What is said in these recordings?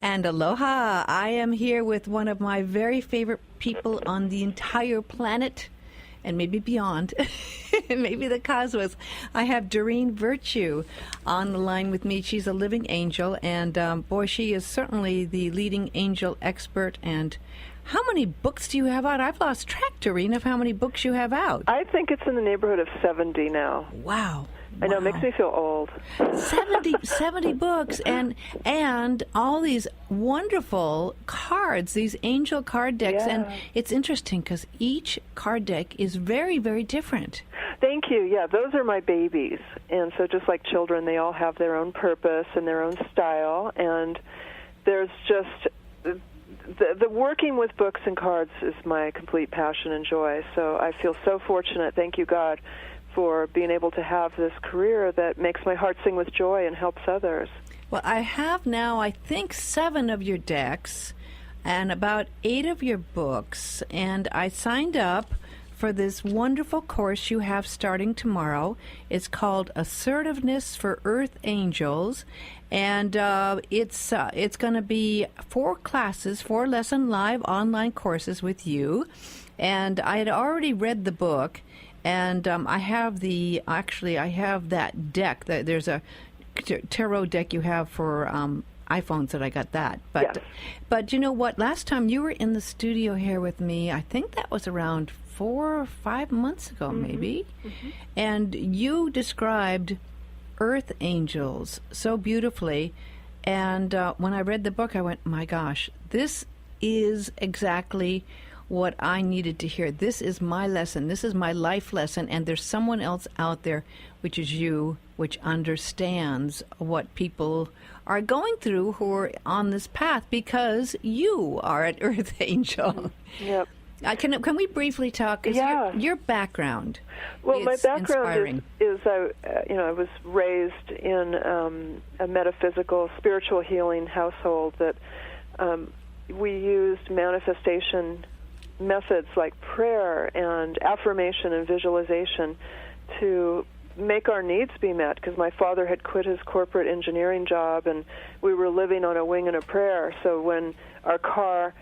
And aloha, I am here with one of my very favorite people on the entire planet, and maybe beyond, maybe the cosmos. I have Doreen Virtue on the line with me. She's a living angel, and boy, she is certainly the leading angel expert. And how many books do you have out? I've lost track, Doreen, of how many books you have out. I think it's in the neighborhood of 70 now. Wow. I know, it makes me feel old. 70 books and all these wonderful cards, these angel card decks. Yeah. And it's interesting because each card deck is very, very different. Thank you. Yeah, those are my babies. And so just like children, they all have their own purpose and their own style. And there's just the working with books and cards is my complete passion and joy. So I feel so fortunate. Thank you, God, for being able to have this career that makes my heart sing with joy and helps others. Well, I have now, I think, 7 of your decks and about 8 of your books, and I signed up for this wonderful course you have starting tomorrow. It's called Assertiveness for Earth Angels, and it's going to be 4 classes, 4-lesson live online courses with you. And I had already read the book, and I have that deck. There's a tarot deck you have for iPhones that I got that. Yes. But you know what? Last time you were in the studio here with me, I think that was around 4 or 5 months ago, maybe. Mm-hmm. And you described earth angels so beautifully. And when I read the book, I went, my gosh, this is exactly what I needed to hear. This is my lesson. This is my life lesson. And there's someone else out there, which is you, which understands what people are going through who are on this path because you are an earth angel. Yep. Can we briefly talk? Yeah. Your background. Well, my background is I was raised in a metaphysical, spiritual healing household that we used manifestation methods like prayer and affirmation and visualization to make our needs be met, because my father had quit his corporate engineering job and we were living on a wing and a prayer. So when our car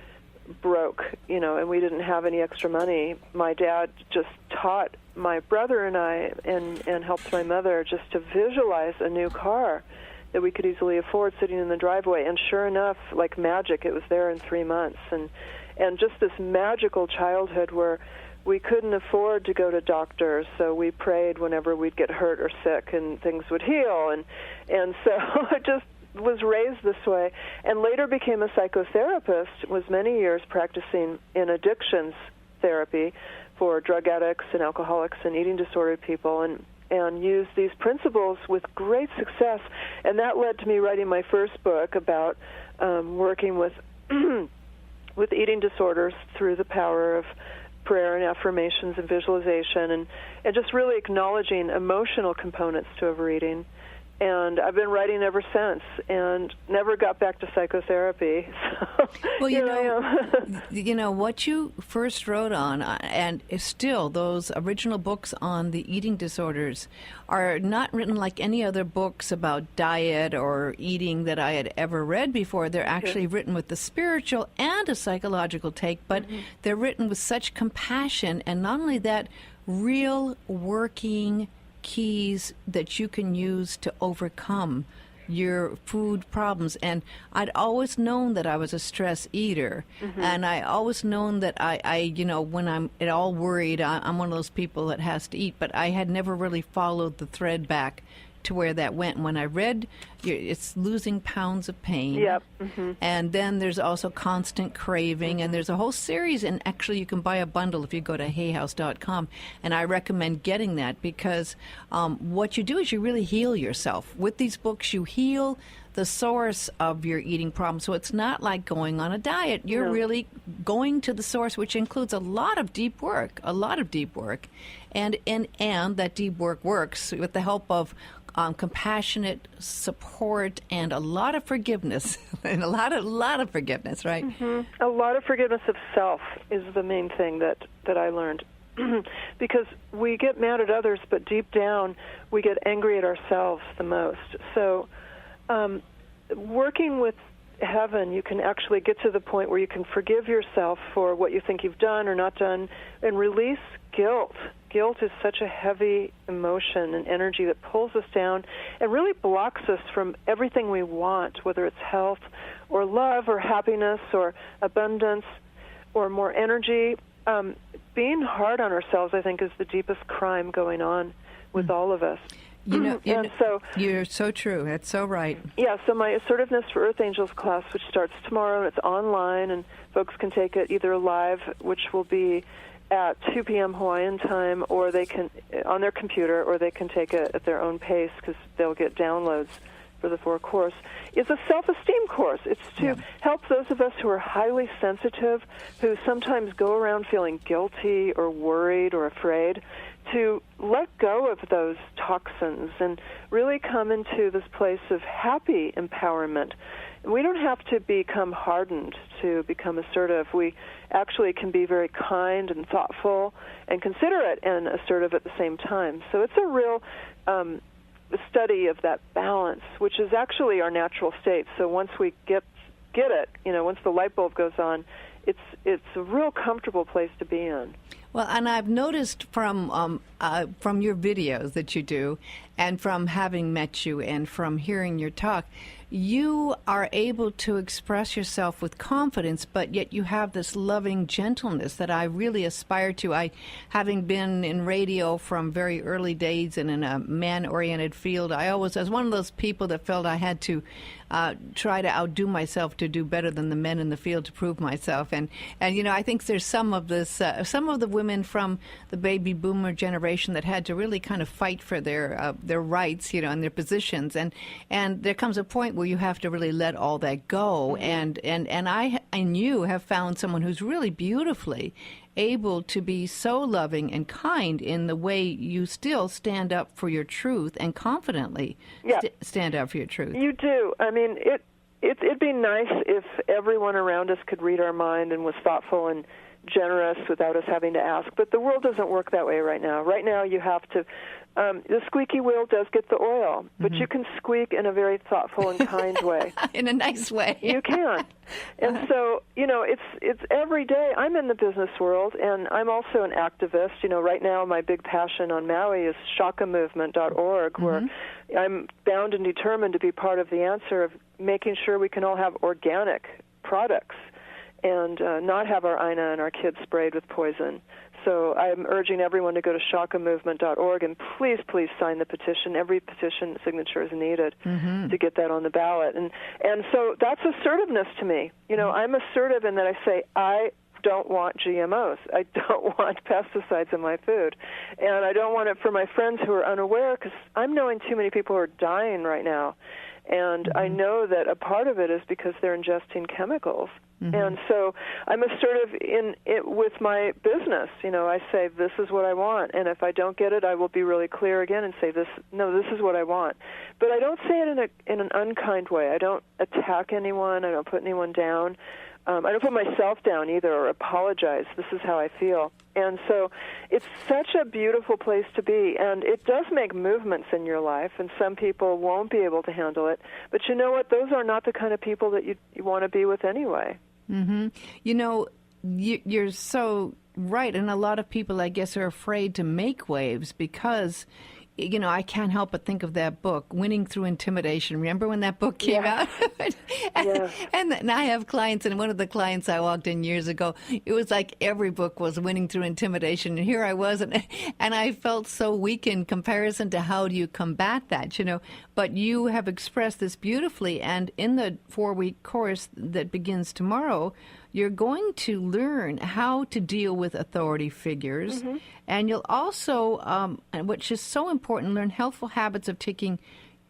broke, and we didn't have any extra money, my dad just taught my brother and I and helped my mother just to visualize a new car that we could easily afford sitting in the driveway. And sure enough, like magic, it was there in 3 months. And just this magical childhood where we couldn't afford to go to doctors, so we prayed whenever we'd get hurt or sick and things would heal. And so I just was raised this way, and later became a psychotherapist, was many years practicing in addictions therapy for drug addicts and alcoholics and eating disordered people, and used these principles with great success. And that led to me writing my first book about working with with eating disorders through the power of prayer and affirmations and visualization, and just really acknowledging emotional components to overeating. And I've been writing ever since, and never got back to psychotherapy. So well, what you first wrote on, and still those original books on the eating disorders, are not written like any other books about diet or eating that I had ever read before. They're actually written with the spiritual and a psychological take, but they're written with such compassion, and not only that, real working keys that you can use to overcome your food problems. And I'd always known that I was a stress eater, and I always known that I when I'm at all worried, I'm one of those people that has to eat, but I had never really followed the thread back to where that went. When I read, it's losing pounds of pain. Yep. And then there's also constant craving, and there's a whole series, and actually you can buy a bundle if you go to hayhouse.com, and I recommend getting that because what you do is you really heal yourself. With these books, you heal the source of your eating problem. So it's not like going on a diet. You're really going to the source, which includes a lot of deep work, and that deep work works with the help of compassionate support and a lot of forgiveness, and a lot of forgiveness, right? A lot of forgiveness of self is the main thing that I learned. Because we get mad at others, but deep down we get angry at ourselves the most. So working with heaven. You can actually get to the point where you can forgive yourself for what you think you've done or not done and release guilt. Guilt is such a heavy emotion and energy that pulls us down and really blocks us from everything we want, whether it's health or love or happiness or abundance or more energy. Being hard on ourselves, I think, is the deepest crime going on with all of us. You're so true. That's so right. Yeah, so my Assertiveness for Earth Angels class, which starts tomorrow, and it's online, and folks can take it either live, which will be at 2 p.m. Hawaiian time, or they can on their computer, or they can take it at their own pace because they'll get downloads for the 4 course. It's a self-esteem course. It's to help those of us who are highly sensitive, who sometimes go around feeling guilty or worried or afraid, to let go of those toxins and really come into this place of happy empowerment. We don't have to become hardened to become assertive. We actually can be very kind and thoughtful and considerate and assertive at the same time. So it's a real study of that balance, which is actually our natural state. So once we get it, once the light bulb goes on, it's a real comfortable place to be in. Well, and I've noticed from your videos that you do, and from having met you, and from hearing your talk, you are able to express yourself with confidence, but yet you have this loving gentleness that I really aspire to. Having been in radio from very early days and in a man-oriented field, I was one of those people that felt I had to try to outdo myself to do better than the men in the field to prove myself. And I think there's some of the women from the baby boomer generation that had to really kind of fight for their rights, and their positions. And there comes a point where you have to really let all that go. And I and you have found someone who's really beautifully able to be so loving and kind in the way you still stand up for your truth and confidently stand up for your truth. You do. I mean, it'd be nice if everyone around us could read our mind and was thoughtful and generous without us having to ask. But the world doesn't work that way right now. Right now you have to, the squeaky wheel does get the oil, but you can squeak in a very thoughtful and kind way. In a nice way. You can. And so, it's every day. I'm in the business world, and I'm also an activist. Right now my big passion on Maui is shakamovement.org, where I'm bound and determined to be part of the answer of making sure we can all have organic products and not have our Aina and our kids sprayed with poison. So I'm urging everyone to go to shakamovement.org and please sign the petition. Every petition signature is needed to get that on the ballot. And so that's assertiveness to me. I'm assertive in that I say, I don't want GMOs. I don't want pesticides in my food. And I don't want it for my friends who are unaware, because I'm knowing too many people who are dying right now. And I know that a part of it is because they're ingesting chemicals. And so I'm assertive in it with my business. I say, this is what I want. And if I don't get it, I will be really clear again and say, this is what I want. But I don't say it in an unkind way. I don't attack anyone. I don't put anyone down. I don't put myself down either or apologize. This is how I feel. And so it's such a beautiful place to be. And it does make movements in your life, and some people won't be able to handle it. But you know what? Those are not the kind of people that you want to be with anyway. You're so right. And a lot of people, I guess, are afraid to make waves because I can't help but think of that book, Winning Through Intimidation. Remember when that book came out? And I have clients, and one of the clients I walked in years ago, it was like every book was Winning Through Intimidation. And here I was, and I felt so weak in comparison to how do you combat that, But you have expressed this beautifully, and in the 4-week course that begins tomorrow, you're going to learn how to deal with authority figures, and you'll also, which is so important, learn healthful habits of taking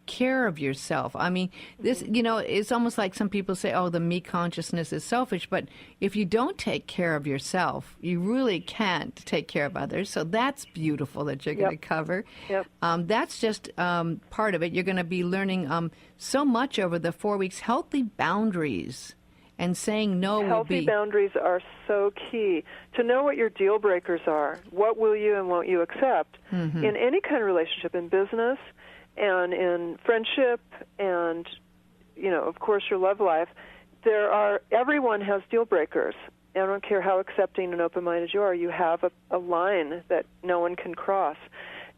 care of yourself. I mean, this, it's almost like some people say, the me consciousness is selfish, but if you don't take care of yourself, you really can't take care of others. So that's beautiful that you're going to cover. That's just part of it. You're going to be learning so much over the 4 weeks, healthy boundaries. And saying no will be... Healthy boundaries are so key. To know what your deal breakers are, what will you and won't you accept in any kind of relationship, in business and in friendship and, of course, your love life. everyone has deal breakers. I don't care how accepting and open-minded you are. You have a line that no one can cross,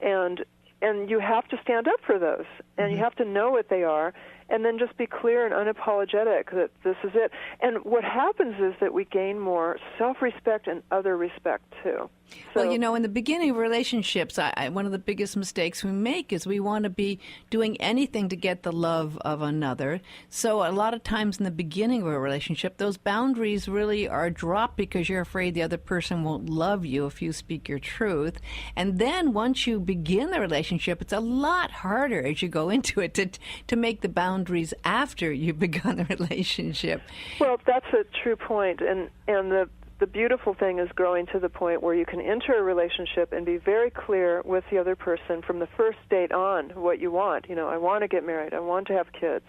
and you have to stand up for those, and you have to know what they are, and then just be clear and unapologetic that this is it. And what happens is that we gain more self-respect and other respect, too. So, well, in the beginning of relationships, one of the biggest mistakes we make is we want to be doing anything to get the love of another. So a lot of times in the beginning of a relationship, those boundaries really are dropped because you're afraid the other person won't love you if you speak your truth. And then once you begin the relationship, it's a lot harder as you go into it to make the boundaries after you've begun the relationship. Well, that's a true point. And the beautiful thing is growing to the point where you can enter a relationship and be very clear with the other person from the first date on what you want. I want to get married. I want to have kids.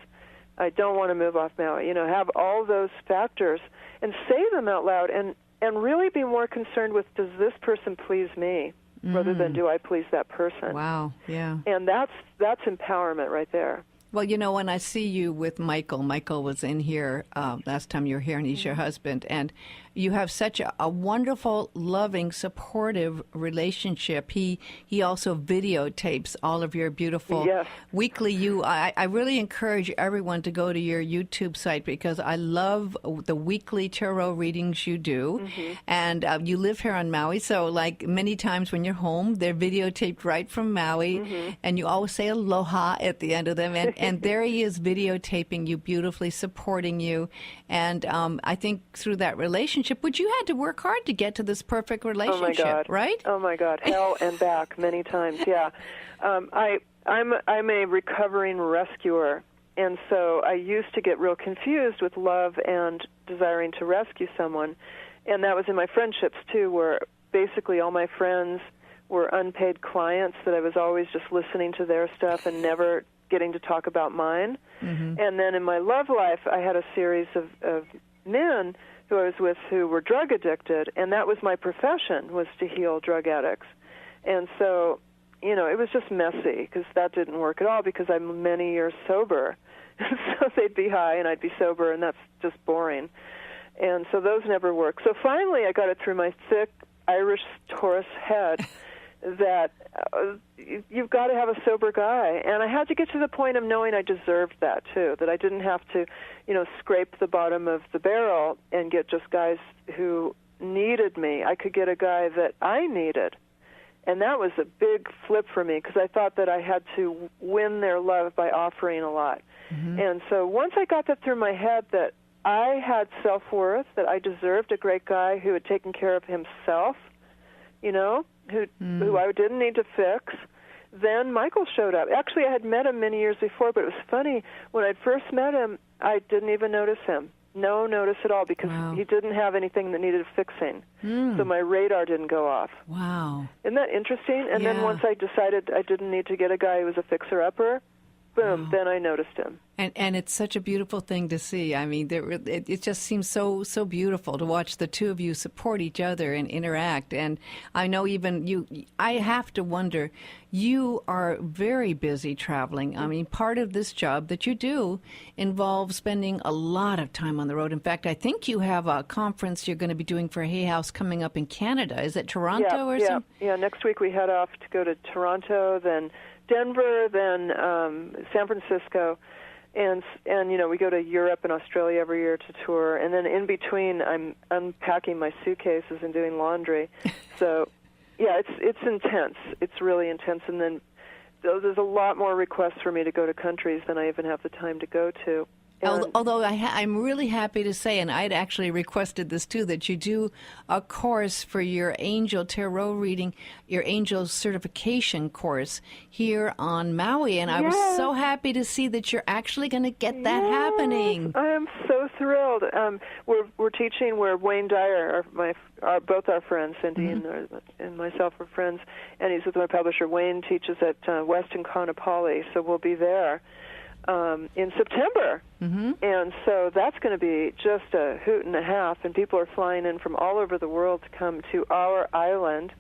I don't want to move off Maui. Have all those factors and say them out loud and really be more concerned with, does this person please me, rather than do I please that person? Wow, yeah. And that's empowerment right there. Well, when I see you with Michael was in here last time you were here, and he's your husband, and you have such a wonderful, loving, supportive relationship. He also videotapes all of your beautiful weekly. I really encourage everyone to go to your YouTube site because I love the weekly tarot readings you do, and you live here on Maui, so like many times when you're home, they're videotaped right from Maui, and you always say aloha at the end of them, and there he is videotaping you beautifully, supporting you, and I think through that relationship, which you had to work hard to get to this perfect relationship, oh my God. Right? Oh my God, hell and back many times. Yeah, I'm a recovering rescuer, and so I used to get real confused with love and desiring to rescue someone, and that was in my friendships too, where basically all my friends were unpaid clients that I was always just listening to their stuff and never getting to talk about mine. And then in my love life, I had a series of men who I was with who were drug addicted, and that was my profession, was to heal drug addicts. And so, it was just messy because that didn't work at all because I'm many years sober. So they'd be high and I'd be sober, and that's just boring. And so those never worked. So finally I got it through my thick Irish Taurus head that you've got to have a sober guy. And I had to get to the point of knowing I deserved that, too, that I didn't have to, scrape the bottom of the barrel and get just guys who needed me. I could get a guy that I needed. And that was a big flip for me because I thought that I had to win their love by offering a lot. And so once I got that through my head that I had self-worth, that I deserved a great guy who had taken care of himself, who I didn't need to fix, then Michael showed up. Actually, I had met him many years before, but it was funny. When I first met him, I didn't even notice him. No notice at all because he didn't have anything that needed fixing. So my radar didn't go off. Wow. Isn't that interesting? And then once I decided I didn't need to get a guy who was a fixer-upper, boom, then I noticed him. And it's such a beautiful thing to see. I mean, it just seems so beautiful to watch the two of you support each other and interact. And I know even I have to wonder, you are very busy traveling. I mean, part of this job that you do involves spending a lot of time on the road. In fact, I think you have a conference you're going to be doing for Hay House coming up in Canada. Is it Toronto or something? Yeah, next week we head off to go to Toronto, then Denver, then San Francisco, and we go to Europe and Australia every year to tour, and then in between I'm unpacking my suitcases and doing laundry. So yeah, it's intense. It's really intense, and then there's a lot more requests for me to go to countries than I even have the time to go to. Although I'm really happy to say, and I'd actually requested this too, that you do a course for your angel tarot reading, your angel certification course here on Maui, and I was so happy to see that you're actually going to get that happening. I am so thrilled. We're teaching where Wayne Dyer, both our friends, Cindy and myself are friends, and he's with my publisher. Wayne teaches at Weston Kaanapali, so we'll be there in September. And so that's going to be just a hoot and a half, and people are flying in from all over the world to come to our island.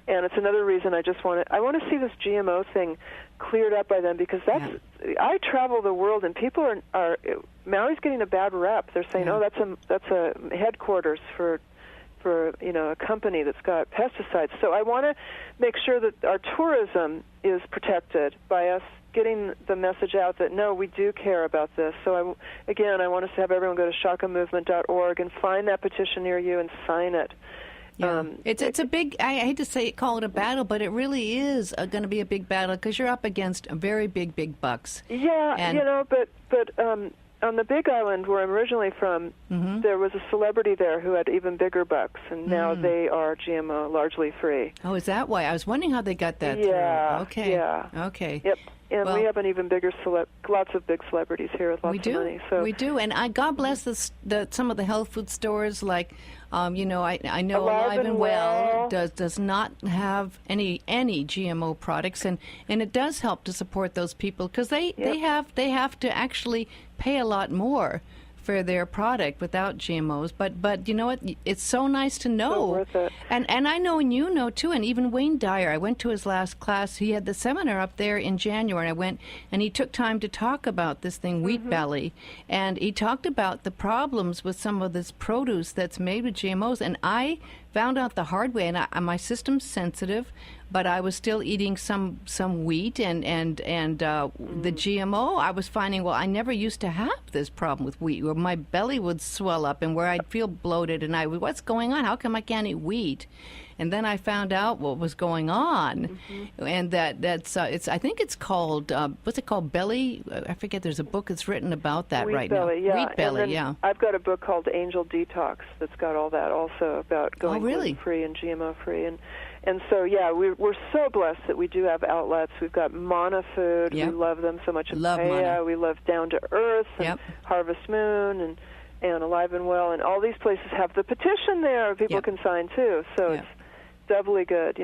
And it's another reason I want to see this GMO thing cleared up by them, because I travel the world and people are Maui's getting a bad rep. They're saying, oh, that's a headquarters for a company that's got pesticides. So I want to make sure that our tourism is protected by us getting the message out that, no, we do care about this. So I want us to have everyone go to shakamovement.org and find that petition near you and sign it. Yeah. It's a big, I hate to call it a battle, but it really is going to be a big battle, because you're up against very big bucks. Yeah, and but on the Big Island, where I'm originally from, there was a celebrity there who had even bigger bucks, and now they are GMO largely free. Oh, is that why? I was wondering how they got that through. Okay. Yeah. Okay. Yep. And we have an even bigger lots of big celebrities here with lots of money. So we do, and God bless some of the health food stores. Like, I know Alive and Well does not have any GMO products, and it does help to support those people, because they have to actually pay a lot more for their product without GMOs, but you know what? It's so nice to know. So worth it. And I know, and you know too, and even Wayne Dyer. I went to his last class. He had the seminar up there in January. I went, and he took time to talk about this thing, wheat belly, and he talked about the problems with some of this produce that's made with GMOs. And I found out the hard way, and my system's sensitive, but I was still eating some wheat and the GMO. I was finding, I never used to have this problem with wheat, where my belly would swell up and where I'd feel bloated, and what's going on? How come I can't eat wheat? And then I found out what was going on, and that's I think it's called what's it called? Belly? I forget. There's a book that's written about that Wheat right belly, now. Yeah. Wheat belly, and then I've got a book called Angel Detox that's got all that also about going gluten-free and GMO-free, and so we're so blessed that we do have outlets. We've got Mana Food. Yep. We love them so much. Love Mana. We love Down to Earth and Harvest Moon and Alive and Well, and all these places have the petition there. People can sign too. So it's doubly good,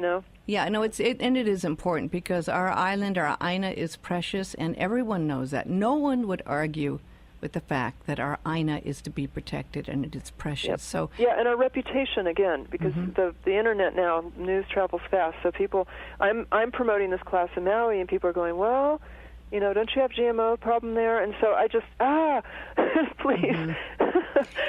Yeah, no, it is important, because our island, our Aina, is precious, and everyone knows that. No one would argue with the fact that our Aina is to be protected and it is precious. Yep. So and our reputation, again, because the internet now, news travels fast. So people, I'm promoting this class in Maui, and people are going, well, don't you have GMO problem there? And so I just, please.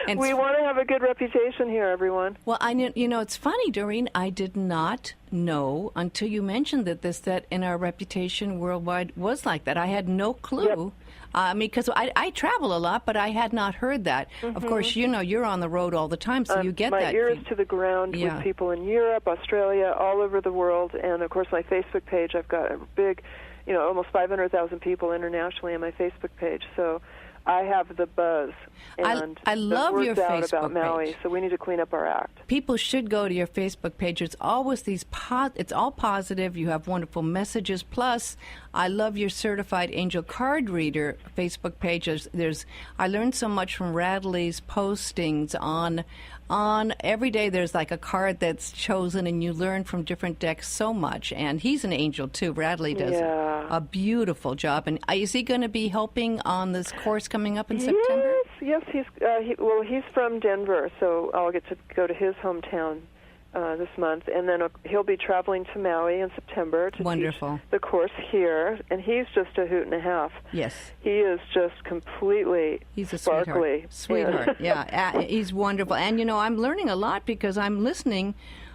And we want to have a good reputation here, everyone. Well, it's funny, Doreen, I did not know until you mentioned that in our reputation worldwide was like that. I had no clue. Because I travel a lot, but I had not heard that. Of course, you're on the road all the time, so you get that. My ear is to the ground with people in Europe, Australia, all over the world. And, of course, my Facebook page, I've got a big, almost 500,000 people internationally on my Facebook page. So I have the buzz. And I love your Facebook out about Maui, page. So we need to clean up our act. People should go to your Facebook page. It's always it's all positive. You have wonderful messages. Plus, I love your Certified Angel Card Reader Facebook page. I learned so much from Radley's postings on every day. There's like a card that's chosen, and you learn from different decks so much. And he's an angel too. Radley does a beautiful job. And is he going to be helping on this course coming up in September? Yes. He's from Denver, so I'll get to go to his hometown this month, and then he'll be traveling to Maui in September to teach the course here, and he's just a hoot and a half. Yes. He is just completely sparkly. Sweetheart. Yeah, he's wonderful. And, I'm learning a lot because I'm listening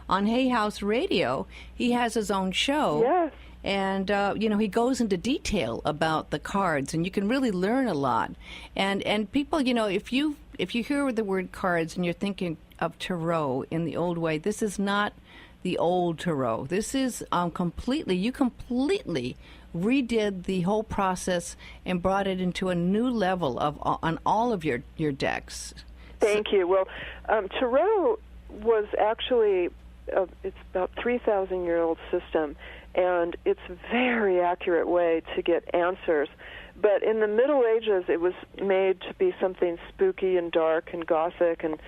on Hay House Radio. He has his own show. Yes. And, he goes into detail about the cards, and you can really learn a lot. And people, if you hear the word cards and you're thinking of tarot in the old way, this is not the old tarot. This is you completely redid the whole process and brought it into a new level on all of your decks. Thank you. Well, tarot was actually, it's about 3,000-year-old system, and it's a very accurate way to get answers. But in the Middle Ages, it was made to be something spooky and dark and gothic, and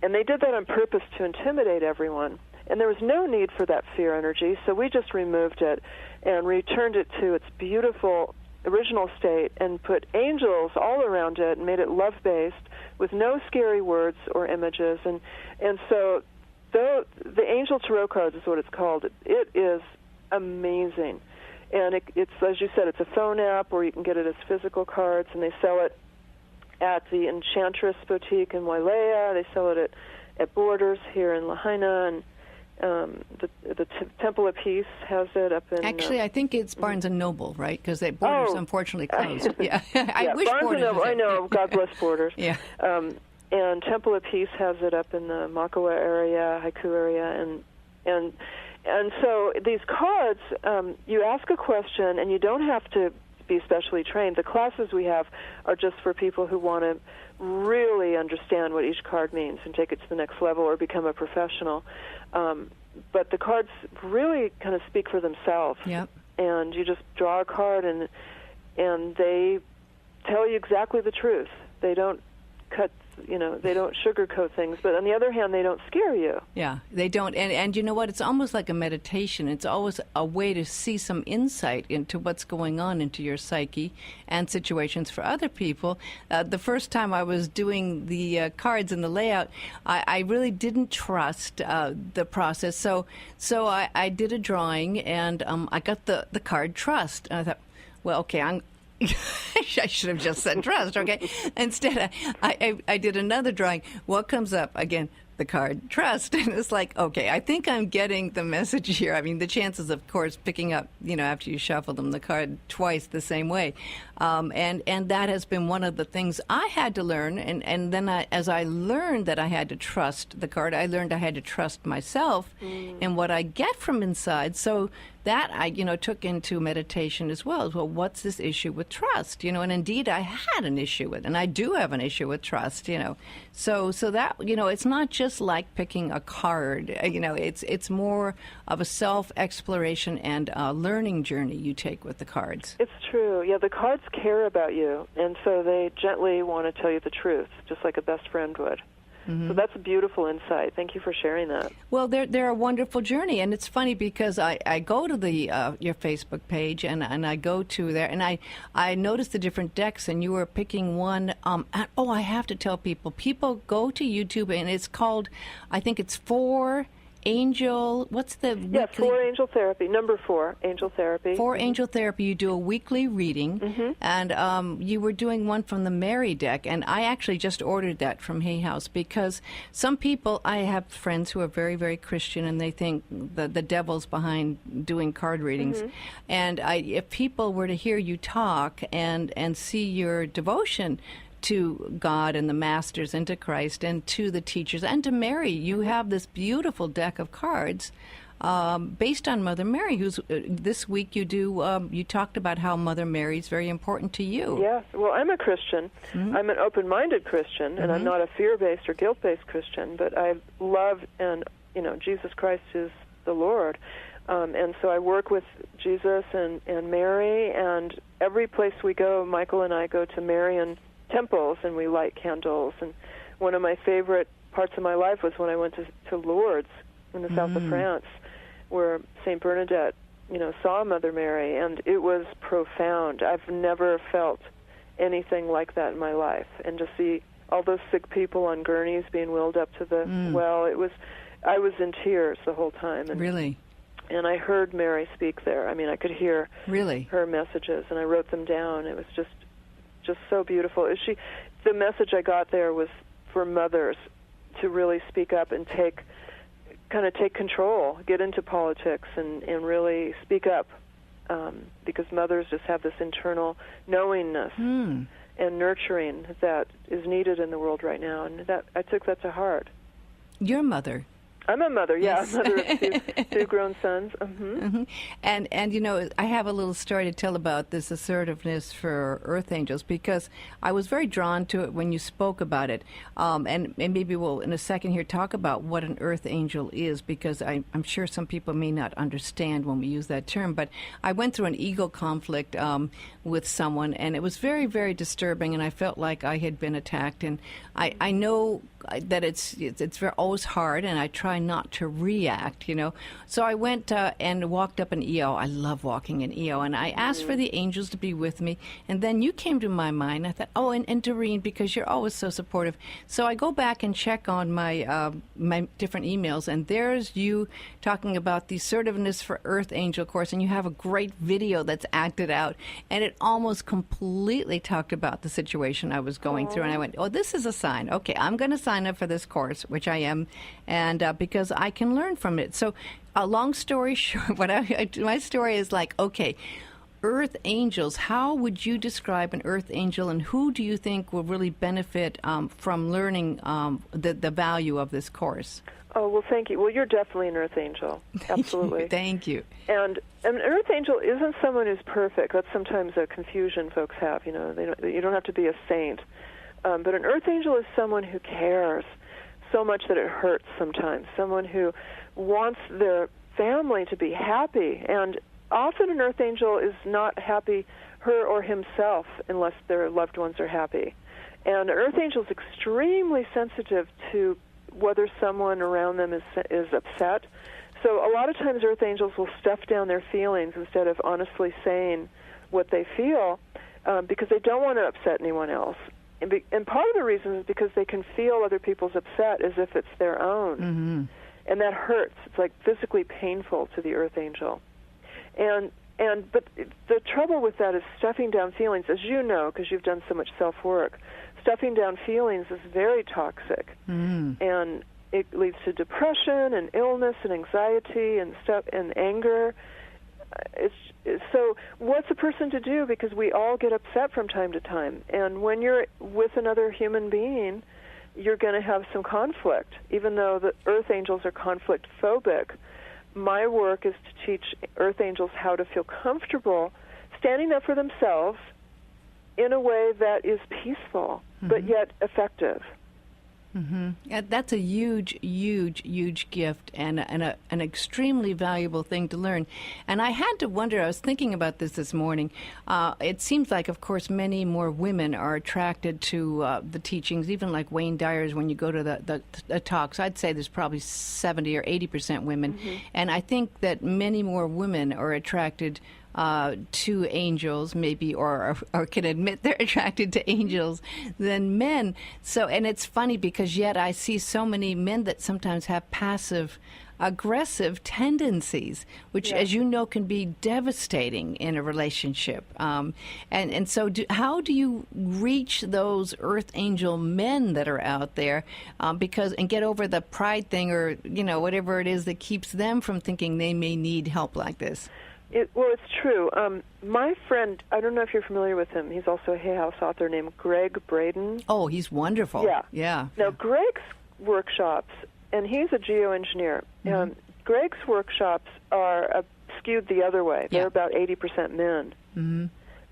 they did that on purpose to intimidate everyone. And there was no need for that fear energy, so we just removed it and returned it to its beautiful original state and put angels all around it and made it love-based with no scary words or images. And so So the Angel Tarot cards is what it's called. It is amazing. And it's, as you said, it's a phone app, or you can get it as physical cards, and they sell it at the Enchantress Boutique in Wailea. They sell it at Borders here in Lahaina, and the Temple of Peace has it up in... Actually, I think it's Barnes & Noble, right? Because Borders unfortunately closed. Yeah, I wish Barnes Borders Noble, was I know, it. God bless Borders. Yeah. And Temple of Peace has it up in the Makawa area, Haiku area, and so these cards, you ask a question, and you don't have to be specially trained. The classes we have are just for people who want to really understand what each card means and take it to the next level or become a professional. But the cards really kind of speak for themselves. Yep. And you just draw a card, and they tell you exactly the truth. They don't they don't sugarcoat things, but on the other hand, they don't scare you. Yeah, they don't. And you know what? It's almost like a meditation. It's always a way to see some insight into what's going on into your psyche and situations for other people. The first time I was doing the cards and the layout, I really didn't trust the process. So I did a drawing, and I got the card trust. And I thought, well, okay, I should have just said trust, okay? Instead, I did another drawing. What comes up? Again, the card trust. And it's like, okay, I think I'm getting the message here. I mean, the chances, of course, picking up, after you shuffle them, the card twice the same way. And that has been one of the things I had to learn. And then as I learned that I had to trust the card, I learned I had to trust myself and what I get from inside. So that I, took into meditation as well. Well, what's this issue with trust? And indeed I had an issue with, and I do have an issue with trust, So that, it's not just like picking a card, it's more of a self-exploration and learning journey you take with the cards. It's true. Yeah, the cards care about you, and so they gently want to tell you the truth, just like a best friend would. So that's a beautiful insight. Thank you for sharing that. Well, they're a wonderful journey, and it's funny because I go to your Facebook page and I go to there, and I notice the different decks, and you were picking one. I have to tell people go to YouTube, and it's called, I think it's 4 Angel, what's the weekly? Yeah, 4 Angel Therapy, number 4, Angel Therapy. 4 Angel Therapy, you do a weekly reading, and you were doing one from the Mary deck, and I actually just ordered that from Hay House because some people, I have friends who are very, very Christian, and they think the devil's behind doing card readings. And if people were to hear you talk and see your devotion to God and the Masters and to Christ and to the teachers and to Mary, you have this beautiful deck of cards based on Mother Mary, who's this week you talked about how Mother Mary is very important to you. Yes. Well, I'm a Christian. I'm an open-minded Christian, and I'm not a fear-based or guilt-based Christian, but I love, and Jesus Christ is the Lord. And so I work with Jesus and Mary, and every place we go, Michael and I go to Marian temples, and we light candles. And one of my favorite parts of my life was when I went to Lourdes in the south of France, where St. Bernadette, saw Mother Mary, and it was profound. I've never felt anything like that in my life. And to see all those sick people on gurneys being wheeled up to the well, I was in tears the whole time. And, really? And I heard Mary speak there. I mean, I could hear her messages, and I wrote them down. It was just so beautiful. The message I got there was for mothers to really speak up and take control, get into politics, and really speak up, because mothers just have this internal knowingness and nurturing that is needed in the world right now, and that I took that to heart. Your mother. I'm a mother, Yes. I'm a mother of two grown sons. And I have a little story to tell about this assertiveness for Earth Angels, because I was very drawn to it when you spoke about it. And maybe we'll, in a second here, talk about what an Earth Angel is, because I'm sure some people may not understand when we use that term. But I went through an ego conflict with someone, and it was very, very disturbing, and I felt like I had been attacked. And I know that it's always hard, and I try try not to react, So I went and walked up an EO. I love walking in EO. And I asked for the angels to be with me. And then you came to my mind. I thought, and Doreen, because you're always so supportive. So I go back and check on my different emails, and there's you talking about the Assertiveness for Earth Angel course. And you have a great video that's acted out. And it almost completely talked about the situation I was going through. And I went, this is a sign. Okay, I'm going to sign up for this course, which I am, and because I can learn from it. So, long story short, my story is like, okay, Earth Angels, how would you describe an Earth Angel, and who do you think will really benefit from learning the value of this course? Oh, well, thank you. Well, you're definitely an Earth Angel. Absolutely. Thank you. And an Earth Angel isn't someone who's perfect. That's sometimes a confusion folks have. You don't have to be a saint. But an Earth Angel is someone who cares so much that it hurts sometimes, someone who wants their family to be happy. And often an Earth Angel is not happy, her or himself, unless their loved ones are happy. And an Earth Angel is extremely sensitive to whether someone around them is upset. So a lot of times Earth Angels will stuff down their feelings instead of honestly saying what they feel because they don't want to upset anyone else. And part of the reason is because they can feel other people's upset as if it's their own. Mm-hmm. And that hurts. It's like physically painful to the Earth Angel. But the trouble with that is stuffing down feelings, as you know, because you've done so much self-work. Stuffing down feelings is very toxic. Mm-hmm. And it leads to depression and illness and anxiety and anger. So what's a person to do? Because we all get upset from time to time. And when you're with another human being, you're going to have some conflict. Even though the Earth Angels are conflict phobic, my work is to teach Earth Angels how to feel comfortable standing up for themselves in a way that is peaceful, but yet effective. Mm-hmm. Yeah, that's a huge, huge, huge gift and an extremely valuable thing to learn. And I had to wonder, I was thinking about this morning, it seems like, of course, many more women are attracted to the teachings, even like Wayne Dyer's when you go to the talks. I'd say there's probably 70 or 80% women. Mm-hmm. And I think that many more women are attracted to angels, maybe, or can admit they're attracted to angels than men. So, and it's funny because yet I see so many men that sometimes have passive aggressive tendencies, which, as you know, can be devastating in a relationship. And so how do you reach those Earth Angel men that are out there and get over the pride thing or, whatever it is that keeps them from thinking they may need help like this? Well, it's true. My friend, I don't know if you're familiar with him. He's also a Hay House author named Greg Braden. Oh, he's wonderful. Yeah. Now, Greg's workshops, and he's a geoengineer. Mm-hmm. Greg's workshops are skewed the other way. They're about 80% men. Mm-hmm.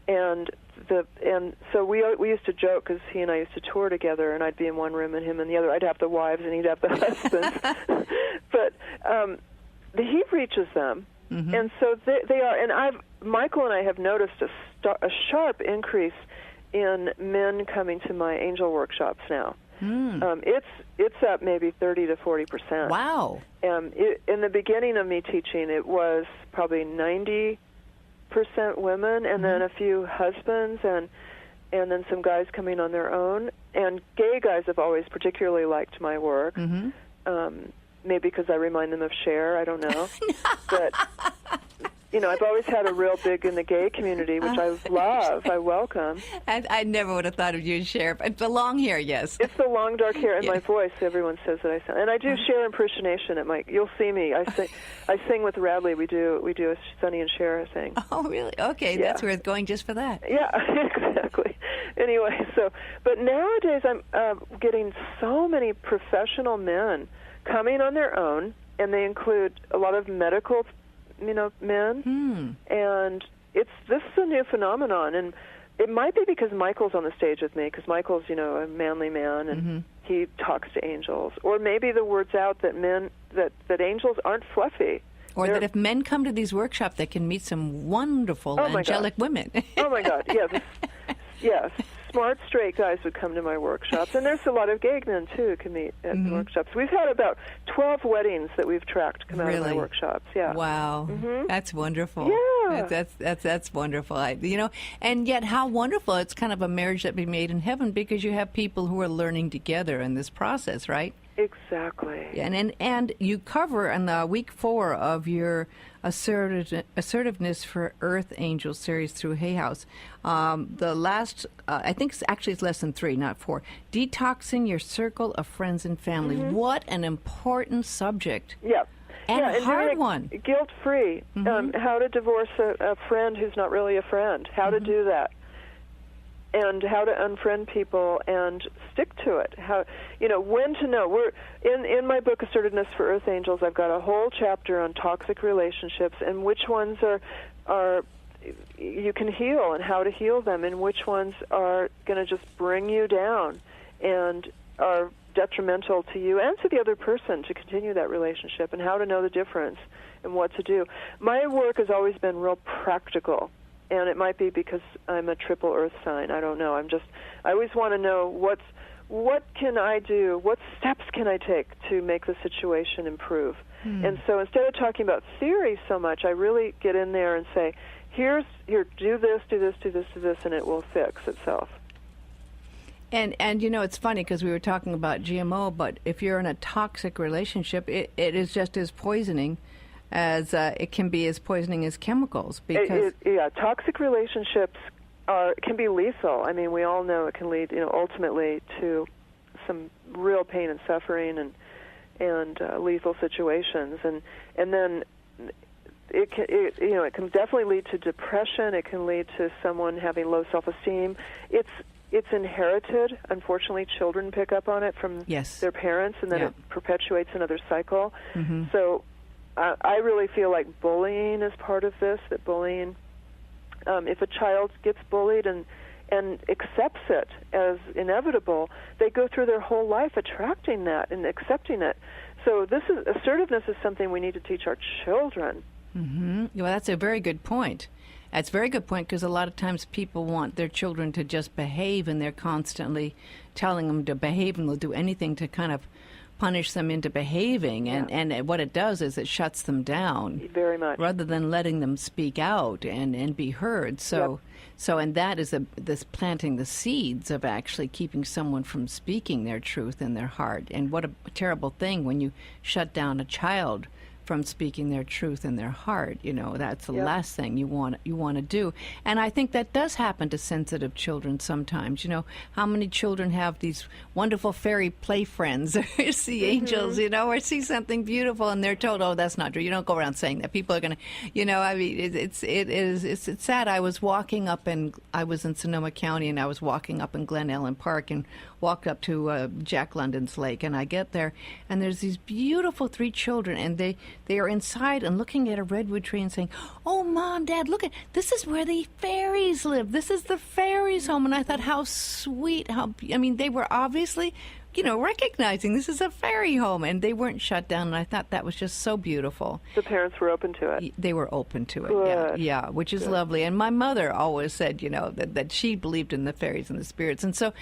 And so we used to joke because he and I used to tour together, and I'd be in one room and him in the other. I'd have the wives and he'd have the husbands. But he reaches them. Mm-hmm. And so they are, and Michael and I have noticed a sharp increase in men coming to my angel workshops now. Mm. It's up maybe 30 to 40%. Wow. In the beginning of me teaching, it was probably 90% women, and then a few husbands, and then some guys coming on their own. And gay guys have always particularly liked my work. Mm-hmm. Maybe because I remind them of Cher, I don't know. But, I've always had a real big in the gay community, which I love, I welcome. I never would have thought of you as Cher, but the long hair, yes. It's the long dark hair and my voice, everyone says that I sound. And I do Cher impersonation at you'll see me. I sing with Radley. We do a Sonny and Cher thing. Oh, really? Okay, that's worth going just for that. Yeah, exactly. Anyway, but nowadays I'm getting so many professional men coming on their own, and they include a lot of medical, men, and this is a new phenomenon, and it might be because Michael's on the stage with me, because Michael's, a manly man, and he talks to angels, or maybe the word's out that that angels aren't fluffy. Or that if men come to these workshops, they can meet some wonderful angelic women. Oh, my God, yes. Yes, smart straight guys would come to my workshops, and there's a lot of gay men too who can meet at the workshops. We've had about 12 weddings that we've tracked come out of my workshops. Yeah. Wow. That's wonderful. Yeah. That's wonderful. And yet how wonderful. It's kind of a marriage that be made in heaven because you have people who are learning together in this process, right? Exactly. And you cover in the week 4 of your Assertiveness for Earth Angels series through Hay House. The last, I think it's lesson 3, not 4. Detoxing your circle of friends and family. What an important subject. Yeah. And a hard one. Guilt-free. How to divorce a friend who's not really a friend. How to do that. And how to unfriend people and stick to it. How, when to know. We're in my book Assertiveness for Earth Angels. I've got a whole chapter on toxic relationships and which ones are you can heal and how to heal them, and which ones are going to just bring you down and are detrimental to you and to the other person to continue that relationship, and how to know the difference and what to do. My work has always been real practical. And it might be because I'm a triple earth sign. I don't know. I always want to know what can I do? What steps can I take to make the situation improve? And so instead of talking about theory so much, I really get in there and say, here, do this, do this, do this, do this, and it will fix itself. And it's funny because we were talking about GMO, but if you're in a toxic relationship, it is just as poisoning as it can be as poisoning as chemicals. Because toxic relationships can be lethal. I mean, we all know it can lead, ultimately to some real pain and suffering and lethal situations. And then it can definitely lead to depression. It can lead to someone having low self-esteem. It's inherited. Unfortunately, children pick up on it from their parents, and then it perpetuates another cycle. So I really feel like bullying is part of this, that bullying, if a child gets bullied and accepts it as inevitable, they go through their whole life attracting that and accepting it. So assertiveness is something we need to teach our children. Well, that's a very good point. That's a very good point, because a lot of times people want their children to just behave, and they're constantly telling them to behave, and they'll do anything to kind of punish them into behaving, and what it does is it shuts them down very much, rather than letting them speak out and be heard. So and that is this planting the seeds of actually keeping someone from speaking their truth in their heart. And what a terrible thing when you shut down a child from speaking their truth in their heart. That's the last thing you want to do. And I think that does happen to sensitive children sometimes. How many children have these wonderful fairy play friends, or see angels, or see something beautiful, and they're told, oh, that's not true. You don't go around saying that. People are going to, it's sad. I was in Sonoma County, and I was walking up in Glen Ellen Park, and walked up to Jack London's lake, and I get there, and there's these beautiful 3 children, and they are inside and looking at a redwood tree and saying, oh, Mom, Dad, look this is where the fairies live. This is the fairies' home. And I thought, how sweet, they were obviously, recognizing this is a fairy home, and they weren't shut down, and I thought that was just so beautiful. The parents were open to it. They were open to it, Good. Which is lovely. And my mother always said, that she believed in the fairies and the spirits. And so,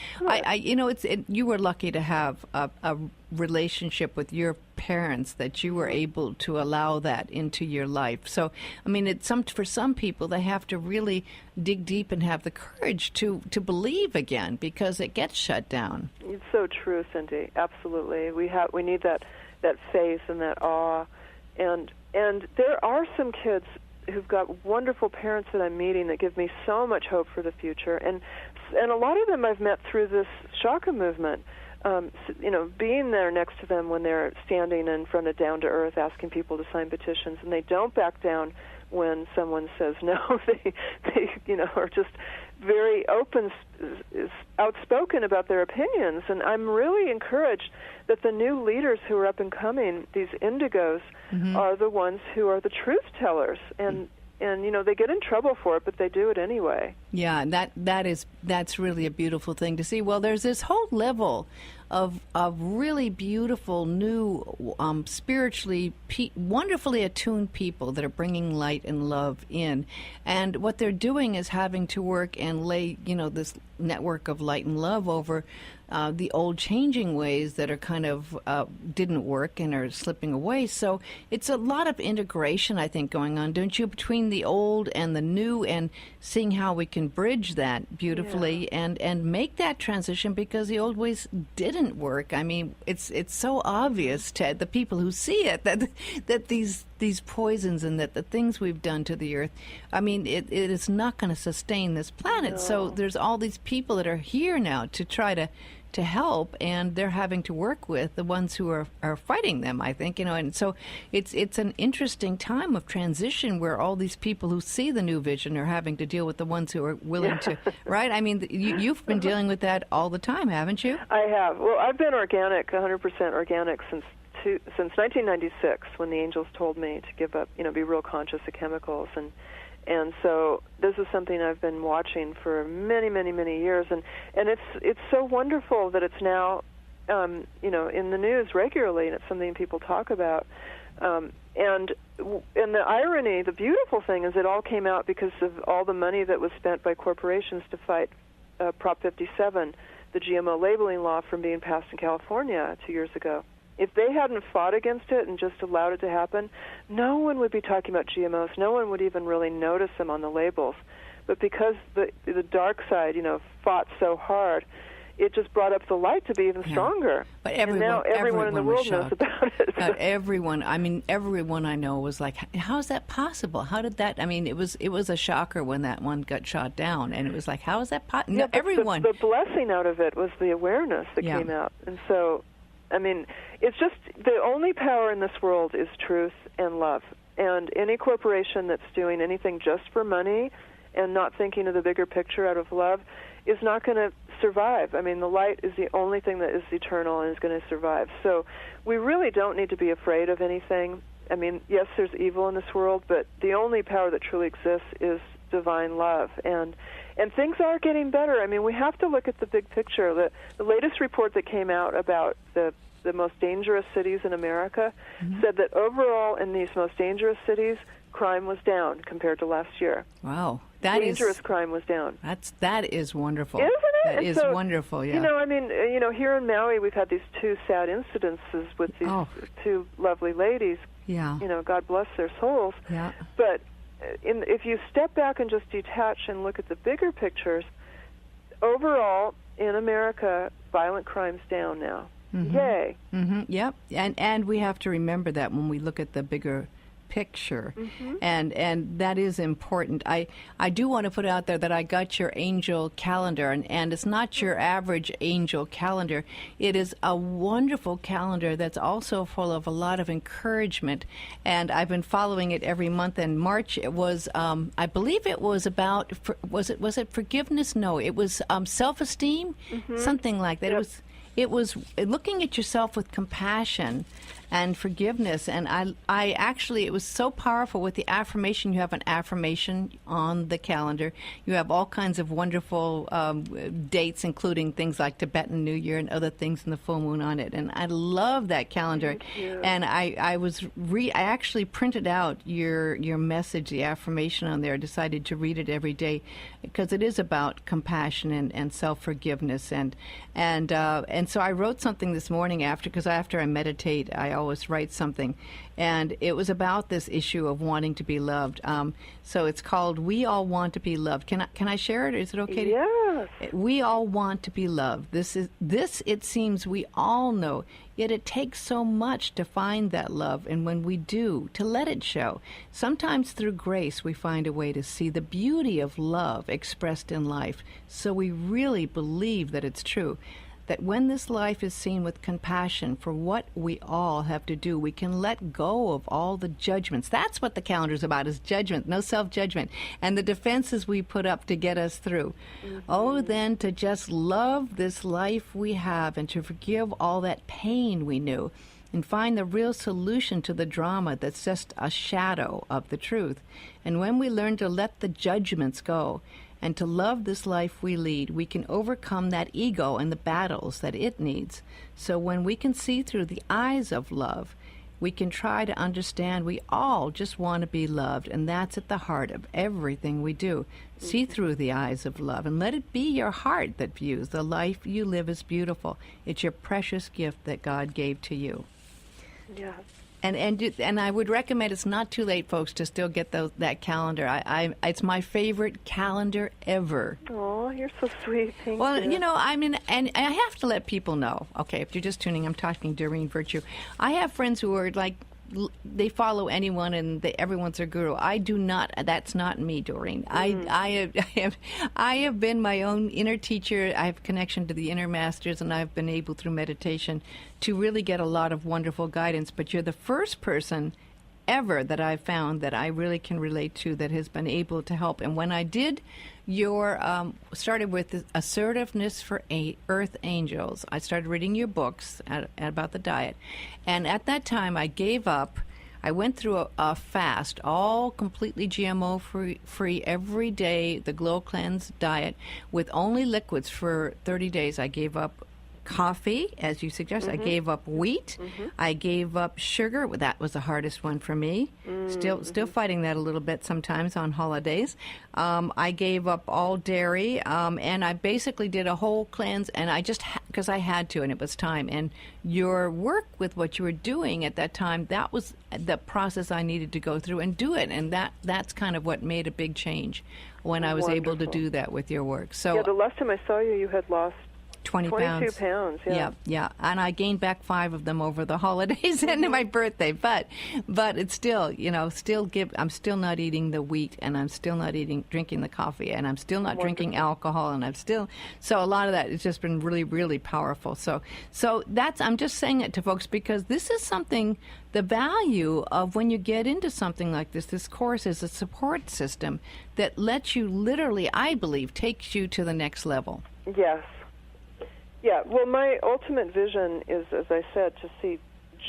you were lucky to have a relationship with your parents that you were able to allow that into your life. So, for some people, they have to really dig deep and have the courage to believe again, because it gets shut down. It's so true, Cindy. Absolutely. We need that faith and that awe. And there are some kids who've got wonderful parents that I'm meeting that give me so much hope for the future. And a lot of them I've met through this Shaka movement. Being there next to them when they're standing in front of Down to Earth asking people to sign petitions, and they don't back down when someone says no. They are just very open, outspoken about their opinions. And I'm really encouraged that the new leaders who are up and coming, these indigos, are the ones who are the truth tellers. And they get in trouble for it, but they do it anyway. Yeah, and that's really a beautiful thing to see. Well, there's this whole level of really beautiful, new, spiritually, wonderfully attuned people that are bringing light and love in. And what they're doing is having to work and lay, this network of light and love over the old changing ways that are kind of didn't work and are slipping away. So it's a lot of integration, I think, going on, don't you, between the old and the new, and seeing how we can bridge that beautifully and make that transition, because the old ways didn't work. I mean, it's so obvious to the people who see it that these poisons and that the things we've done to the earth, I mean, it is not going to sustain this planet. No. So there's all these people that are here now to try to help, and they're having to work with the ones who are fighting them, I think, and so it's an interesting time of transition where all these people who see the new vision are having to deal with the ones who are willing to, right? I mean, you've been dealing with that all the time, haven't you? I have. Well, I've been organic, 100% organic since 1996, when the angels told me to give up, be real conscious of chemicals, and so this is something I've been watching for many, many, many years, and it's so wonderful that it's now, in the news regularly, and it's something people talk about. And the irony, the beautiful thing, is it all came out because of all the money that was spent by corporations to fight Prop 57, the GMO labeling law, from being passed in California 2 years ago. If they hadn't fought against it and just allowed it to happen, no one would be talking about GMOs. No one would even really notice them on the labels. But because the dark side, fought so hard, it just brought up the light to be even stronger. But everyone in the world knows about it. Everyone I know was like, how is that possible? How did that? I mean, it was a shocker when that one got shot down, and it was like, how is that possible? Yeah, everyone. The blessing out of it was the awareness that came out, and so. I mean, it's just the only power in this world is truth and love. And any corporation that's doing anything just for money and not thinking of the bigger picture out of love is not going to survive. I mean, the light is the only thing that is eternal and is going to survive. So we really don't need to be afraid of anything. I mean, yes, there's evil in this world, but the only power that truly exists is divine love. And things are getting better. I mean, we have to look at the big picture. The latest report that came out about the most dangerous cities in America said that overall in these most dangerous cities, crime was down compared to last year. Wow. Dangerous crime was down. That is wonderful. Isn't it? That is wonderful, yeah. I mean, here in Maui we've had these two sad incidences with these two lovely ladies. Yeah. God bless their souls. Yeah. But if you step back and just detach and look at the bigger pictures, overall in America, violent crime's down now. Mm-hmm. Yay. Mm-hmm. Yep. And we have to remember that when we look at the bigger picture. Mm-hmm. And that is important. I do want to put out there that I got your angel calendar, and it's not your average angel calendar. It is a wonderful calendar that's also full of a lot of encouragement, and I've been following it every month. In March it was I believe it was about was it forgiveness? No, it was self-esteem, something like that. Yep. It was looking at yourself with compassion and forgiveness. And I actually, it was so powerful with the affirmation. You have an affirmation on the calendar. You have all kinds of wonderful dates, including things like Tibetan New Year and other things in the full moon on it. And I love that calendar. And I actually printed out your message, the affirmation on there. I decided to read it every day because it is about compassion and self-forgiveness. And so I wrote something this morning after I meditate, I always write something. And it was about this issue of wanting to be loved. So it's called "We All Want to Be Loved." Can I share it? Is it okay? Yes. We all want to be loved. This it seems we all know. Yet it takes so much to find that love, and when we do, to let it show. Sometimes through grace we find a way to see the beauty of love expressed in life, so we really believe that it's true. That when this life is seen with compassion for what we all have to do, we can let go of all the judgments. That's what the calendar's about, is judgment, no self-judgment, and the defenses we put up to get us through. Oh, then to just love this life we have and to forgive all that pain we knew and find the real solution to the drama that's just a shadow of the truth. And when we learn to let the judgments go and to love this life we lead, we can overcome that ego and the battles that it needs. So when we can see through the eyes of love, we can try to understand we all just want to be loved, and that's at the heart of everything we do. See through the eyes of love, and let it be your heart that views the life you live as beautiful. It's your precious gift that God gave to you. Yeah. And I would recommend, it's not too late, folks, to still get that calendar. It's my favorite calendar ever. Oh, you're so sweet. Thank well, you. And I have to let people know. Okay, if you're just tuning, I'm talking Doreen Virtue. I have friends who are like, they follow anyone and everyone's their guru. I do not. That's not me, Doreen. I have been my own inner teacher. I have connection to the inner masters, and I've been able through meditation to really get a lot of wonderful guidance. But you're the first person ever that I've found that I really can relate to that has been able to help. And when I did your started with Assertiveness for Earth Angels, I started reading your books about the diet, and at that time I gave up. I went through a fast, all completely GMO free every day, the Glow Cleanse diet with only liquids for 30 days. I gave up coffee, as you suggest. I gave up wheat. I gave up sugar. That was the hardest one for me. Still fighting that a little bit sometimes on holidays. I gave up all dairy, and I basically did a whole cleanse, and I just, because I had to, and it was time. And your work with what you were doing at that time, that was the process I needed to go through and do it, and that's kind of what made a big change when I was able to do that with your work. So yeah, the last time I saw you, you had lost 22 pounds, yeah. Yeah. And I gained back 5 of them over the holidays and my birthday. But it's still, I'm still not eating the wheat, and I'm still not drinking the coffee, and I'm still not drinking alcohol, and so a lot of that has just been really, really powerful. So I'm just saying it to folks because this is something, the value of when you get into something like this course is a support system that lets you literally, I believe, takes you to the next level. Yes. Yeah, well, my ultimate vision is, as I said, to see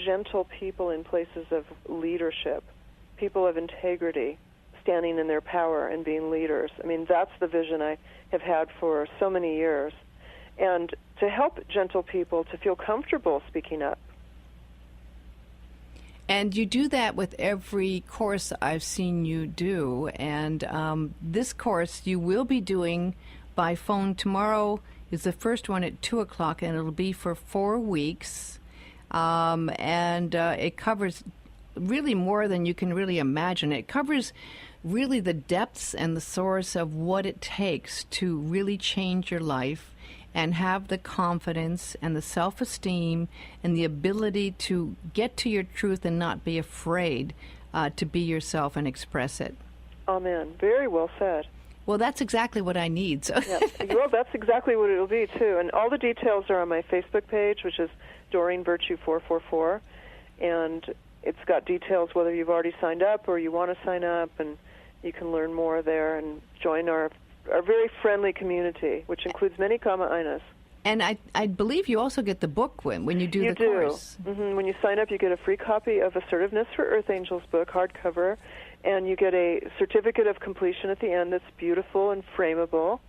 gentle people in places of leadership, people of integrity, standing in their power and being leaders. I mean, that's the vision I have had for so many years. And to help gentle people to feel comfortable speaking up. And you do that with every course I've seen you do. And this course you will be doing by phone tomorrow. Is the first one at 2 o'clock, and it'll be for 4 weeks. It covers really more than you can really imagine. It covers really the depths and the source of what it takes to really change your life and have the confidence and the self-esteem and the ability to get to your truth and not be afraid to be yourself and express it. Amen. Very well said. Well, that's exactly what I need. So. Yeah. Well, that's exactly what it'll be, too. And all the details are on my Facebook page, which is Doreen Virtue 444. And it's got details whether you've already signed up or you want to sign up, and you can learn more there and join our very friendly community, which includes many Kama'ainas. And I believe you also get the book when you do the course. Mm-hmm. When you sign up, you get a free copy of Assertiveness for Earth Angels book, hardcover, and you get a certificate of completion at the end that's beautiful and frameable.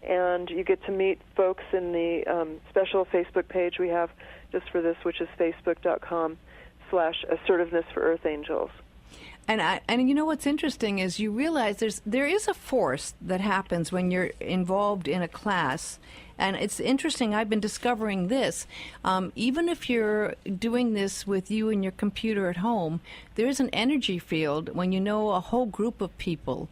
And you get to meet folks in the special Facebook page we have just for this, which is facebook.com/Assertiveness for Earth Angels. And you know what's interesting is you realize there is a force that happens when you're involved in a class. And it's interesting, I've been discovering this. Even if you're doing this with you and your computer at home, there's an energy field when you know a whole group of people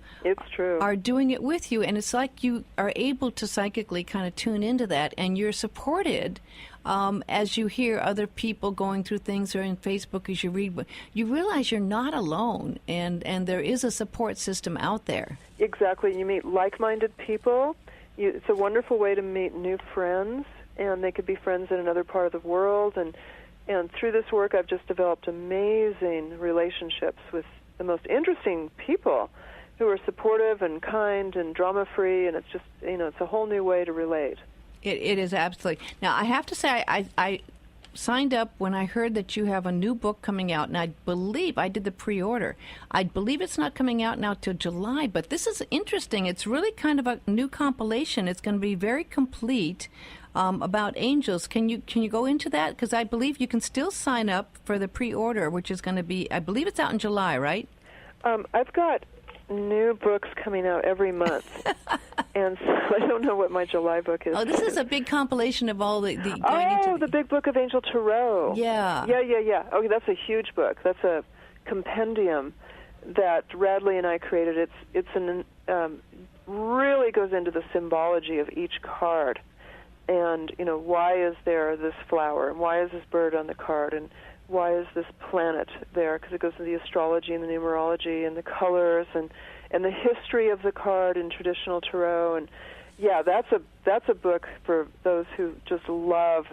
are doing it with you. And it's like you are able to psychically kind of tune into that, and you're supported as you hear other people going through things, or in Facebook as you read. You realize you're not alone, and there is a support system out there. Exactly. You meet like-minded people. It's a wonderful way to meet new friends, and they could be friends in another part of the world. And through this work, I've just developed amazing relationships with the most interesting people who are supportive and kind and drama-free, and it's just, it's a whole new way to relate. It is absolutely. Now, I have to say, signed up when I heard that you have a new book coming out, and I believe I did the pre-order. I believe it's not coming out now till July, but this is interesting. It's really kind of a new compilation. It's going to be very complete about angels. Can you go into that? Because I believe you can still sign up for the pre-order, which is going to be, I believe it's out in July, right? I've got new books coming out every month, and so I don't know what my July book is. Oh, this is a big compilation of all the the Big Book of Angel Tarot. Yeah. Yeah. Okay, that's a huge book. That's a compendium that Radley and I created. It's an really goes into the symbology of each card, and why is there this flower, and why is this bird on the card, and why is this planet there? Because it goes into the astrology and the numerology and the colors and the history of the card in traditional tarot. And that's a book for those who just love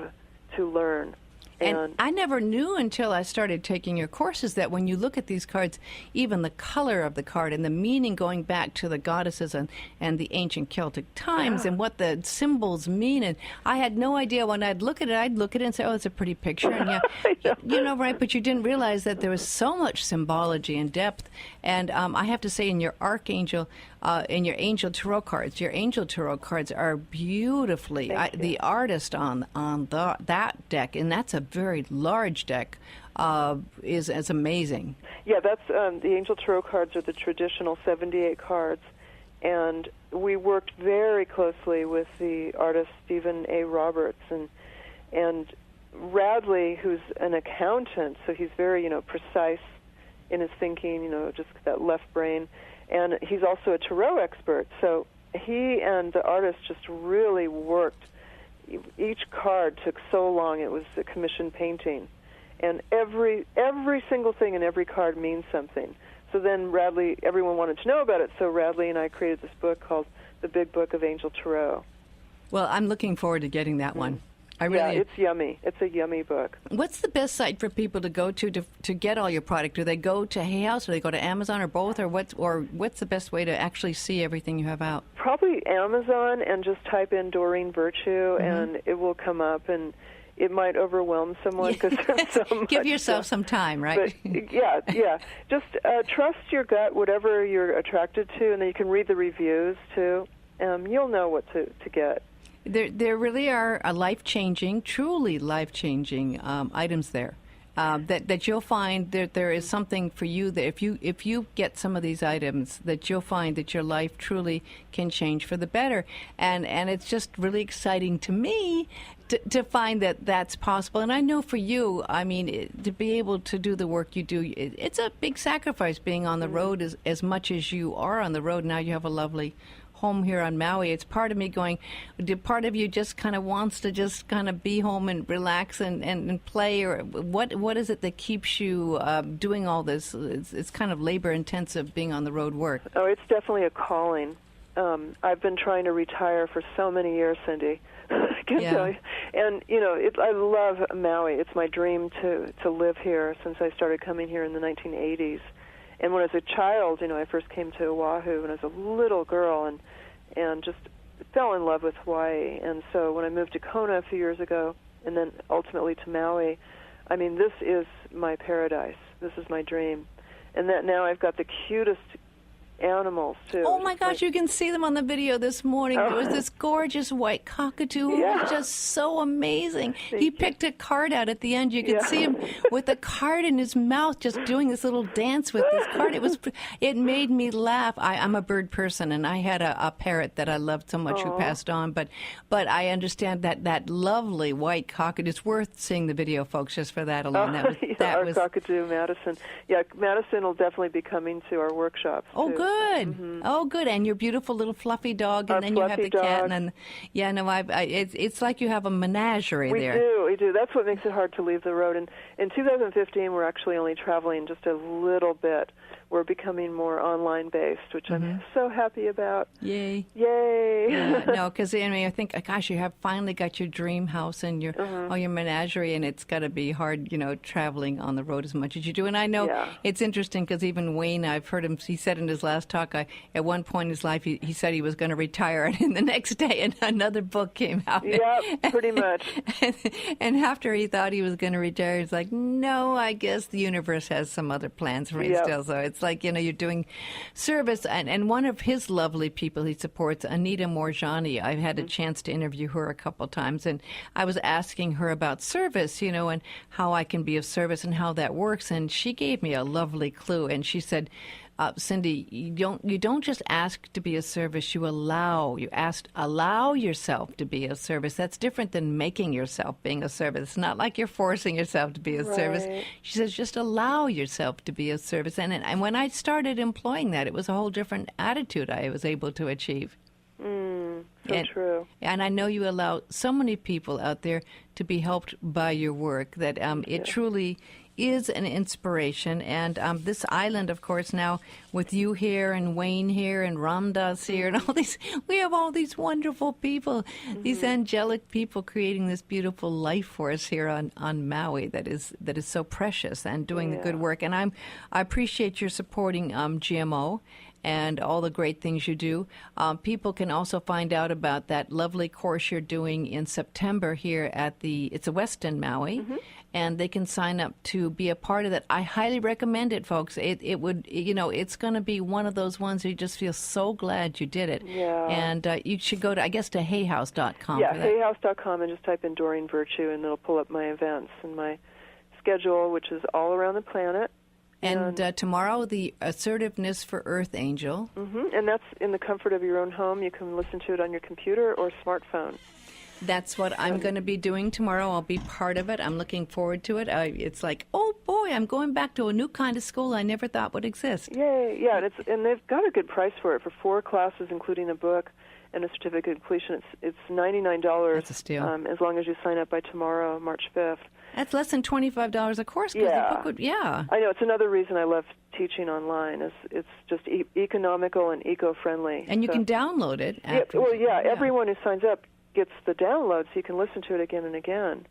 to learn. And I never knew until I started taking your courses that when you look at these cards, even the color of the card and the meaning going back to the goddesses and the ancient Celtic times and what the symbols mean. And I had no idea. When I'd look at it and say, oh, it's a pretty picture. And right, but you didn't realize that there was so much symbology and depth. And I have to say, in your Archangel, in your Angel Tarot cards are beautifully, the artist on that deck, and that's a very large deck, is amazing. Yeah, that's the Angel Tarot cards are the traditional 78 cards, and we worked very closely with the artist Stephen A. Roberts and Radley, who's an accountant, so he's very precise in his thinking, just that left brain. And he's also a tarot expert, so he and the artist just really worked. Each card took so long; it was a commissioned painting, and every single thing in every card means something. So then everyone wanted to know about it. So Radley and I created this book called The Big Book of Angel Tarot. Well, I'm looking forward to getting that one. It's yummy. It's a yummy book. What's the best site for people to go to get all your product? Do they go to Hay House, or they go to Amazon, or both, or what's the best way to actually see everything you have out? Probably Amazon, and just type in Doreen Virtue, and it will come up, and it might overwhelm someone because there's so much. Give yourself some time, right? But, yeah. Just trust your gut, whatever you're attracted to, and then you can read the reviews too. You'll know what to get. There really are life-changing, truly life-changing items there. That you'll find that there is something for you that if you get some of these items, that you'll find that your life truly can change for the better. And it's just really exciting to me to find that that's possible. And I know for you, I mean, to be able to do the work you do, it's a big sacrifice being on the road as much as you are on the road. Now you have a lovely home here on Maui. It's part of me going, part of you just kind of wants to just kind of be home and relax and play, or what is it that keeps you doing all this? It's kind of labor intensive being on the road work. Oh, it's definitely a calling. I've been trying to retire for so many years, Cindy. I can tell you. And I love Maui. It's my dream to live here since I started coming here in the 1980s. And when I was a child, I first came to Oahu when I was a little girl and just fell in love with Hawaii. And so when I moved to Kona a few years ago and then ultimately to Maui, I mean, this is my paradise. This is my dream. And that now I've got the cutest animals, too. Oh, my gosh, you can see them on the video this morning. There was this gorgeous white cockatoo who was just so amazing. He picked a card out at the end. You could see him with a card in his mouth just doing this little dance with this card. It made me laugh. I'm a bird person, and I had a parrot that I loved so much who passed on. But I understand that lovely white cockatoo. It's worth seeing the video, folks, just for that alone. Our cockatoo, Madison. Yeah, Madison will definitely be coming to our workshops. Oh, too. Good. Mm-hmm. Oh, good. And your beautiful little fluffy dog, and our then you have the dog. cat. And it's like you have a menagerie there. We do. That's what makes it hard to leave the road. And in 2015, we're actually only traveling just a little bit. We're becoming more online-based, which I'm so happy about. Yay. Yeah, no, because I think, gosh, you have finally got your dream house and your menagerie, and it's got to be hard, traveling on the road as much as you do. And I know it's interesting because even Wayne, I've heard him, he said in his last talk, at one point in his life, he said he was going to retire, and the next day another book came out. Yeah, pretty much. And after he thought he was going to retire, he's like, no, I guess the universe has some other plans for me still. So it's like, you're doing service. And one of his lovely people he supports, Anita Morjani, I've had a chance to interview her a couple times, and I was asking her about service, and how I can be of service and how that works. And she gave me a lovely clue. And she said, Cindy, you don't just ask to be of service. You allow yourself to be of service. That's different than making yourself being of service. It's not like you're forcing yourself to be of service. She says just allow yourself to be of service. And when I started employing that, it was a whole different attitude I was able to achieve. True. And I know you allow so many people out there to be helped by your work that it truly is an inspiration. And this island, of course, now with you here and Wayne here and Ramdas here and all these, we have all these wonderful people, these angelic people creating this beautiful life for us here on Maui that is so precious and doing the good work. And I appreciate your supporting GMO and all the great things you do. People can also find out about that lovely course you're doing in September here at it's a Westin Maui, and they can sign up to be a part of that. I highly recommend it, folks. It would, it's going to be one of those ones where you just feel so glad you did it. Yeah. And you should go to, I guess, to hayhouse.com. Yeah, hayhouse.com, and just type in Doreen Virtue, and it'll pull up my events and my schedule, which is all around the planet. And tomorrow, the Assertiveness for Earth Angel. And that's in the comfort of your own home. You can listen to it on your computer or smartphone. That's what I'm going to be doing tomorrow. I'll be part of it. I'm looking forward to it. It's like, oh, boy, I'm going back to a new kind of school I never thought would exist. Yay, yeah. And they've got a good price for it. For 4 classes, including a book and a certificate of completion, it's $99. That's a steal. As long as you sign up by tomorrow, March 5th. That's less than $25 a course. The book would, I know. It's another reason I love teaching online. It's just economical and eco-friendly. And you can download it. Everyone who signs up gets the download, so you can listen to it again and again.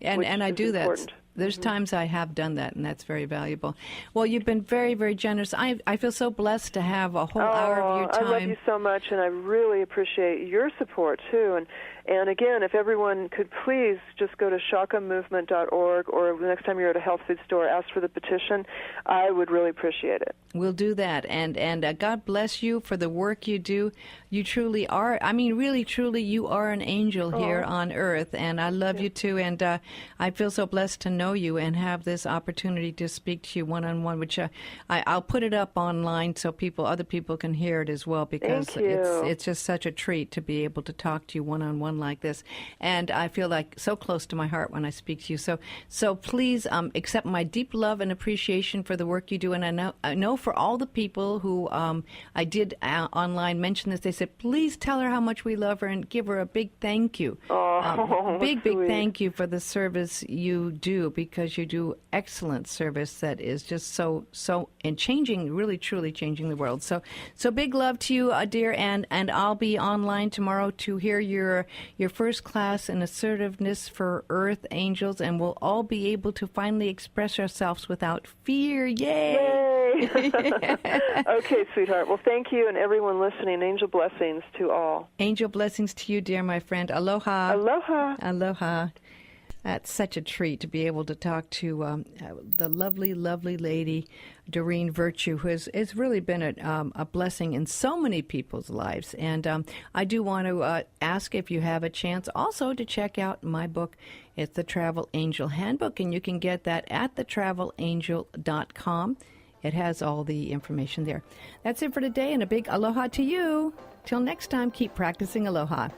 And I do important. that. There's times I have done that, and that's very valuable. Well, you've been very, very generous. I feel so blessed to have a whole hour of your time. I love you so much, and I really appreciate your support, too. And again, if everyone could please just go to shakamovement.org, or the next time you're at a health food store, ask for the petition, I would really appreciate it. We'll do that. And God bless you for the work you do. You truly are, really, truly, you are an angel here on earth, and I love you, too. And I feel so blessed to know you and have this opportunity to speak to you one-on-one, which I'll put it up online so other people can hear it as well, because it's just such a treat to be able to talk to you one-on-one like this. And I feel like so close to my heart when I speak to you. So please accept my deep love and appreciation for the work you do. And I know for all the people who I did online mention this, they said, please tell her how much we love her and give her a big thank you. Big thank you for the service you do, because you do excellent service that is just so and changing, really truly changing the world. So big love to you, dear, and I'll be online tomorrow to hear your first class in Assertiveness for Earth Angels, and we'll all be able to finally express ourselves without fear. Yay! Okay, sweetheart. Well, thank you, and everyone listening. Angel blessings to all. Angel blessings to you, dear, my friend. Aloha. Aloha. Aloha. That's such a treat to be able to talk to the lovely, lovely lady, Doreen Virtue, who has really been a blessing in so many people's lives. And I do want to ask if you have a chance also to check out my book. It's the Travel Angel Handbook, and you can get that at thetravelsangel.com. It has all the information there. That's it for today, and a big aloha to you. Till next time, keep practicing aloha.